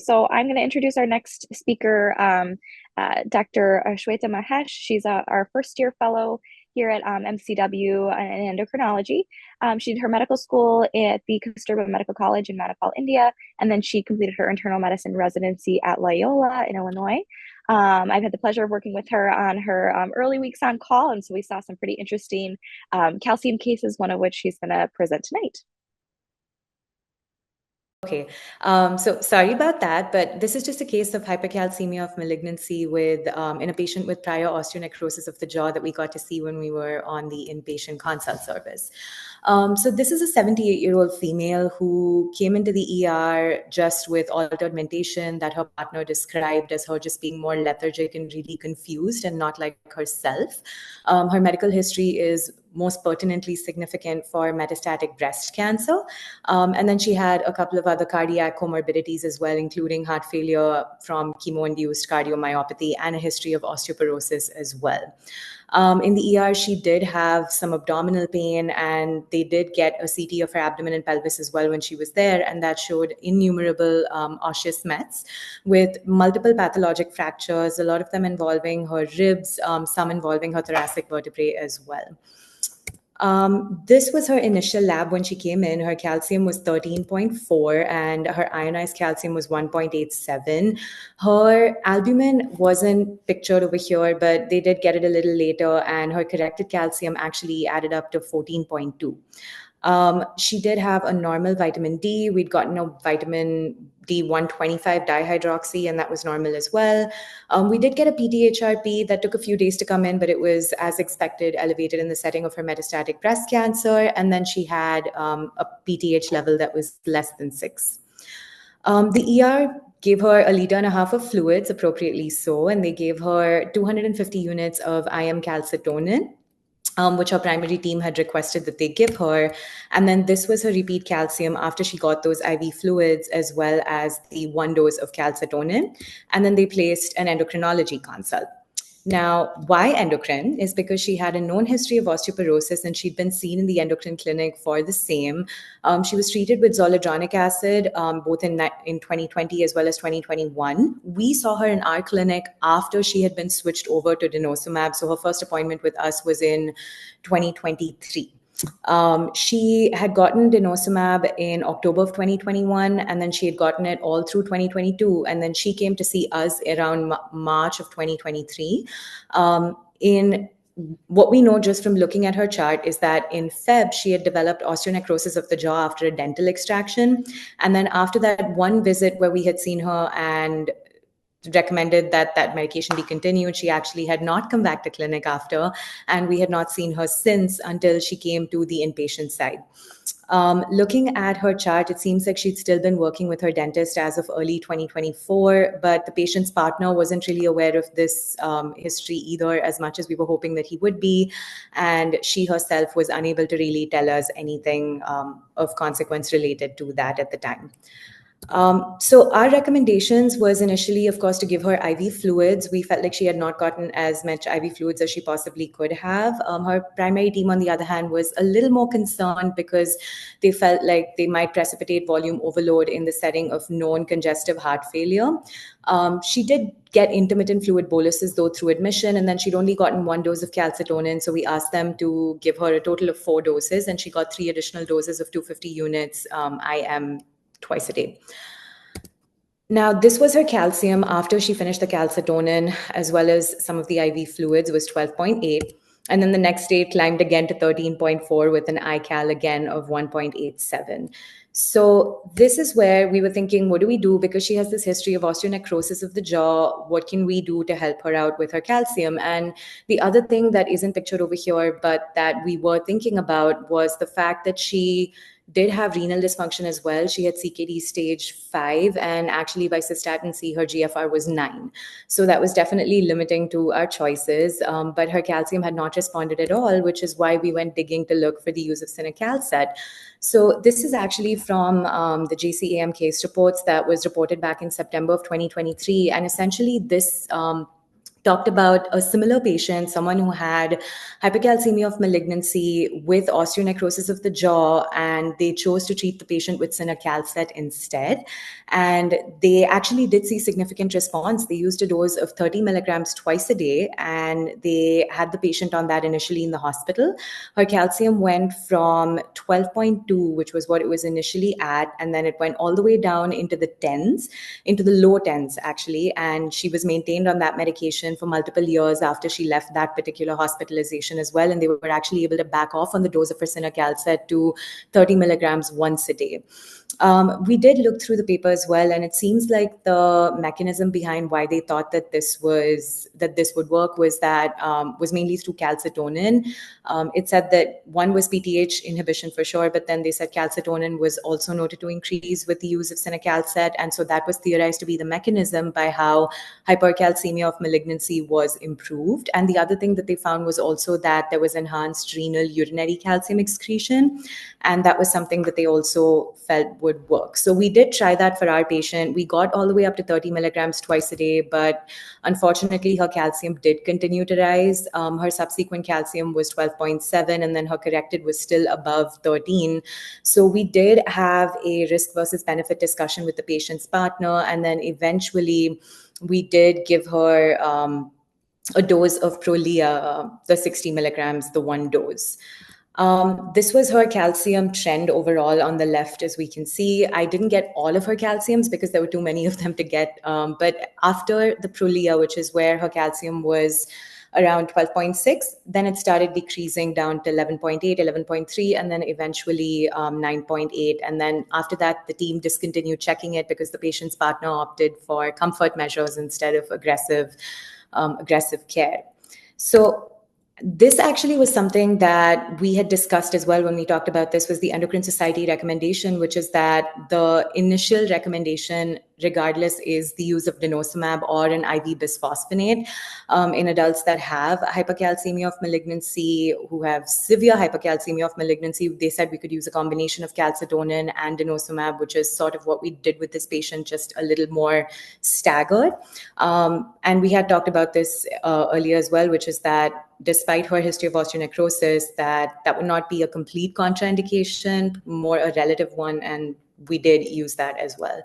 So I'm going to introduce our next speaker, Dr. Shweta Mahesh. She's our first year fellow here at MCW in endocrinology. She did her medical school at the Kasturba Medical College in Manipal, India, and then she completed her internal medicine residency at Loyola in Illinois. I've had the pleasure of working with her on her early weeks on call, and so we saw some pretty interesting calcium cases, one of which she's going to present tonight. Okay, so sorry about that, but this is just a case of hypercalcemia of malignancy with in a patient with prior osteonecrosis of the jaw that we got to see when we were on the inpatient consult service. So this is a 78-year-old female who came into the ER just with altered mentation that her partner described as her just being more lethargic and really confused and not like herself. Her medical history is most pertinently significant for metastatic breast cancer. And then she had a couple of other cardiac comorbidities as well, including heart failure from chemo-induced cardiomyopathy and a history of osteoporosis as well. In the ER, she did have some abdominal pain, and they did get a CT of her abdomen and pelvis as well when she was there, and that showed innumerable osseous mets with multiple pathologic fractures, a lot of them involving her ribs, some involving her thoracic vertebrae as well. This was her initial lab when she came in. Her calcium was 13.4 and her ionized calcium was 1.87. Her albumin wasn't pictured over here, but they did get it a little later, and her corrected calcium actually added up to 14.2. She did have a normal vitamin D. We'd gotten a vitamin D 125 dihydroxy, and that was normal as well. We did get a PTHRP that took a few days to come in, but it was, as expected, elevated in the setting of her metastatic breast cancer. And then she had a PTH level that was less than 6. The ER gave her a liter and a half of fluids, appropriately so, and they gave her 250 units of IM calcitonin, which her primary team had requested that they give her. And then this was her repeat calcium after she got those IV fluids, as well as the 1 dose of calcitonin. And then they placed an endocrinology consult. Now, why endocrine is because she had a known history of osteoporosis and she'd been seen in the endocrine clinic for the same. She was treated with zoledronic acid both in 2020 as well as 2021. We saw her in our clinic after she had been switched over to denosumab. So her first appointment with us was in 2023. She had gotten denosumab in October of 2021, and then she had gotten it all through 2022. And then she came to see us around March of 2023. In what we know just from looking at her chart is that in Feb, she had developed osteonecrosis of the jaw after a dental extraction. And then after that one visit where we had seen her and recommended that that medication be continued, she actually had not come back to clinic after, and we had not seen her since until she came to the inpatient side. Looking at her chart, it seems like she'd still been working with her dentist as of early 2024, but the patient's partner wasn't really aware of this history either, as much as we were hoping that he would be, and she herself was unable to really tell us anything of consequence related to that at the time. So our recommendations was initially, of course, to give her IV fluids. We felt like she had not gotten as much IV fluids as she possibly could have. Her primary team, on the other hand, was a little more concerned because they felt like they might precipitate volume overload in the setting of known congestive heart failure. She did get intermittent fluid boluses, though, through admission, and then she'd only gotten 1 dose of calcitonin. So we asked them to give her a total of 4 doses, and she got 3 additional doses of 250 units IM twice a day. Now, this was her calcium after she finished the calcitonin, as well as some of the IV fluids, was 12.8. And then the next day it climbed again to 13.4 with an iCal again of 1.87. So this is where we were thinking, what do we do? Because she has this history of osteonecrosis of the jaw. What can we do to help her out with her calcium? And the other thing that isn't pictured over here, but that we were thinking about, was the fact that she did have renal dysfunction as well. She had CKD stage 5, and actually by cystatin C, her GFR was 9. So that was definitely limiting to our choices, but her calcium had not responded at all, which is why we went digging to look for the use of cinacalcet. So this is actually from the JCAM case reports that was reported back in September of 2023. And essentially this talked about a similar patient, someone who had hypercalcemia of malignancy with osteonecrosis of the jaw, and they chose to treat the patient with cinacalcet instead. And they actually did see significant response. They used a dose of 30 milligrams twice a day, and they had the patient on that initially in the hospital. Her calcium went from 12.2, which was what it was initially at, and then it went all the way down into the tens, into the low tens, actually. And she was maintained on that medication for multiple years after she left that particular hospitalization as well. And they were actually able to back off on the dose of her cinacalcet to 30 milligrams once a day. We did look through the paper as well, and it seems like the mechanism behind why they thought that this would work was that was mainly through calcitonin. It said that one was PTH inhibition for sure, but then they said calcitonin was also noted to increase with the use of cinacalcet, and so that was theorized to be the mechanism by how hypercalcemia of malignancy was improved. And the other thing that they found was also that there was enhanced renal urinary calcium excretion, and that was something that they also felt would work. So we did try that for our patient. We got all the way up to 30 milligrams twice a day, but unfortunately her calcium did continue to rise. Her subsequent calcium was 12.7, and then her corrected was still above 13. So we did have a risk versus benefit discussion with the patient's partner, and then eventually we did give her a dose of Prolia, the 60 milligrams, the one dose. This was her calcium trend overall on the left, as we can see. I didn't get all of her calciums because there were too many of them to get. But after the Prolia, which is where her calcium was around 12.6, then it started decreasing down to 11.8, 11.3, and then eventually 9.8. And then after that, the team discontinued checking it because the patient's partner opted for comfort measures instead of aggressive care. So this actually was something that we had discussed as well when we talked about this, was the Endocrine Society recommendation, which is that the initial recommendation, regardless, is the use of denosumab or an IV bisphosphonate in adults that have hypercalcemia of malignancy, who have severe hypercalcemia of malignancy. They said we could use a combination of calcitonin and denosumab, which is sort of what we did with this patient, just a little more staggered. And we had talked about this earlier as well, which is that despite her history of osteonecrosis, that would not be a complete contraindication, more a relative one, and we did use that as well.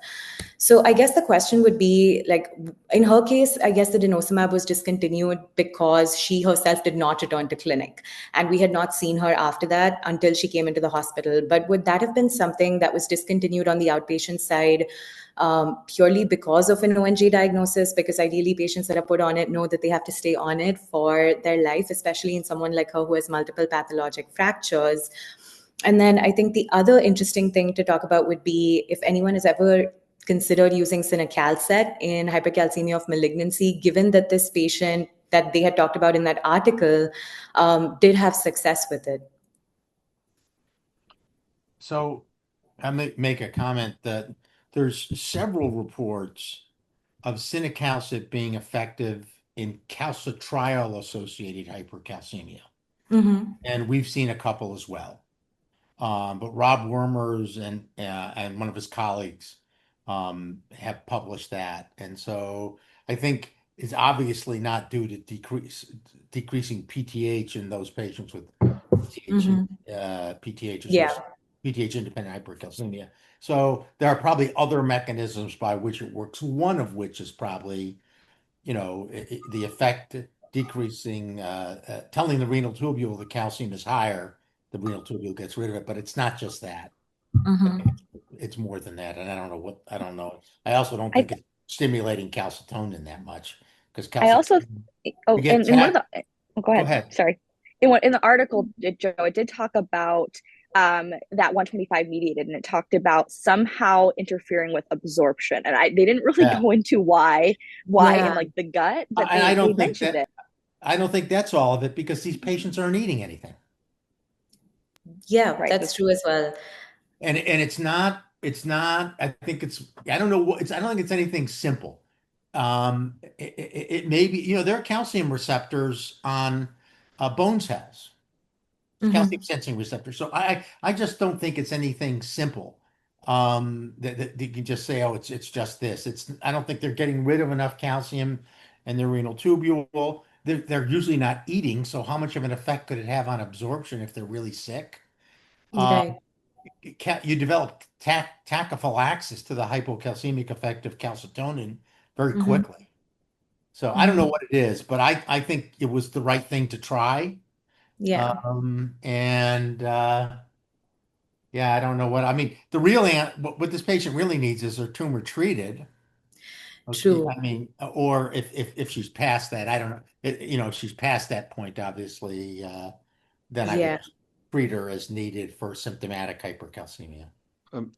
So I guess the question would be, like, in her case, I guess the denosumab was discontinued because she herself did not return to clinic, and we had not seen her after that until she came into the hospital. But would that have been something that was discontinued on the outpatient side purely because of an ONJ diagnosis? Because ideally patients that are put on it know that they have to stay on it for their life, especially in someone like her who has multiple pathologic fractures. And then I think the other interesting thing to talk about would be if anyone has ever considered using cinacalcet in hypercalcemia of malignancy, given that this patient that they had talked about in that article did have success with it. So I make a comment that there's several reports of cinacalcet being effective in calcitriol-associated hypercalcemia. Mm-hmm. And we've seen a couple as well. But Rob Wormers and one of his colleagues have published that. And so I think it's obviously not due to decreasing PTH in those patients with PTH independent hypercalcemia. So there are probably other mechanisms by which it works. One of which is probably, the effect decreasing, telling the renal tubule the calcium is higher. The renal tubule gets rid of it, but it's not just that. Mm-hmm. It's more than that, and I don't know. I also don't think it's stimulating calcitonin that much because I also calcitonin. in one of the go Go ahead. ahead. Sorry. In the article, Joe, it did talk about that 125 mediated, and it talked about somehow interfering with absorption, and they didn't really go into why in like the gut, but they mentioned it. I don't think that's all of it because these patients aren't eating anything. Yeah, right. That's true as well. And it's not, I think I don't know what I don't think it's anything simple. It may be, there are calcium receptors on bone cells, calcium sensing receptors. So I just don't think it's anything simple. That you can just say, oh, it's just this. I don't think they're getting rid of enough calcium and the renal tubule. They're usually not eating, so how much of an effect could it have on absorption if they're really sick? Right. You develop tachyphylaxis to the hypocalcemic effect of calcitonin very Hmm. quickly. So I don't know Hmm. what it is, but I think it was the right thing to try. Yeah, And yeah, I don't know what I mean. What this patient really needs is her tumor treated. Okay, true. I mean, or if she's past that, I don't know. If she's past that point, obviously, then I would Yeah. treat her as needed for symptomatic hypercalcemia.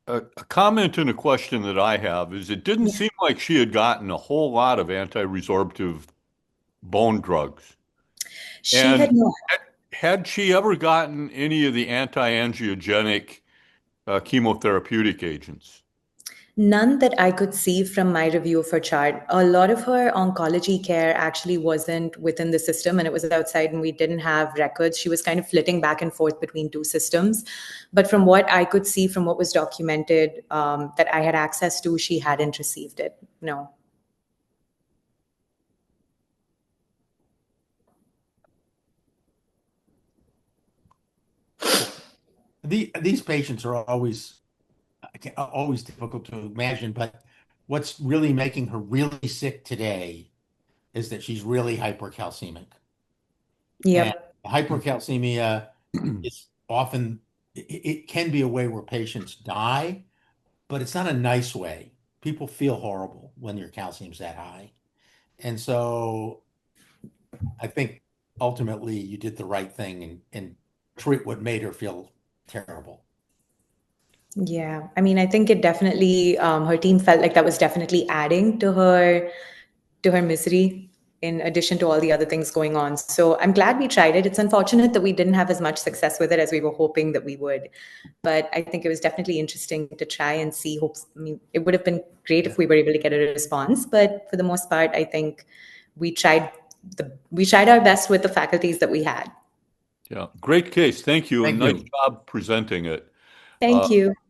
A comment and a question that I have is it didn't Yeah. seem like she had gotten a whole lot of anti-resorptive bone drugs. She had And no. had she ever gotten any of the anti-angiogenic chemotherapeutic agents? None that I could see from my review of her chart. A lot of her oncology care actually wasn't within the system and it was outside, and we didn't have records. She was kind of flitting back and forth between two systems. But from what I could see, from what was documented that I had access to, she hadn't received it. No. These patients are always difficult to imagine, but what's really making her really sick today is that she's really hypercalcemic. And Yep. hypercalcemia is often, it can be a way where patients die, but it's not a nice way. People feel horrible when your calcium's that high. And so I think ultimately you did the right thing and treat what made her feel terrible. Yeah, I mean, I think it definitely, her team felt like that was definitely adding to her misery in addition to all the other things going on. So I'm glad we tried it. It's unfortunate that we didn't have as much success with it as we were hoping that we would. But I think it was definitely interesting to try and see. I mean, it would have been great if we were able to get a response, but for the most part, I think we tried we tried our best with the faculties that we had. Yeah, great case. Thank you, and Thank nice you. job presenting it. Thank you.